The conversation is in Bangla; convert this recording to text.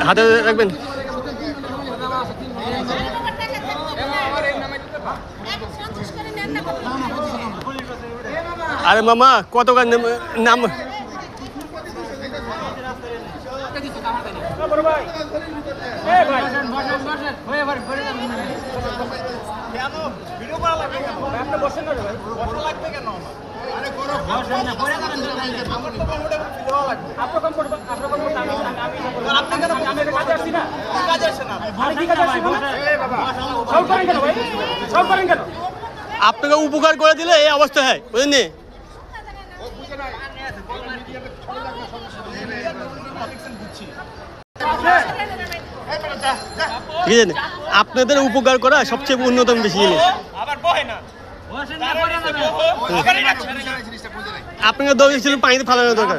হাতে রাখবেন। আরে মামা কত নাম আপনাকে উপকার করে দিলে এই অবস্থা হয়, বুঝলেন? ঠিক আছে, আপনাদের উপকার করা সবচেয়ে অন্যতম বেশি জিনিস। আপনাকে দরকার ছিল পানিতে ফেলানোর দরকার।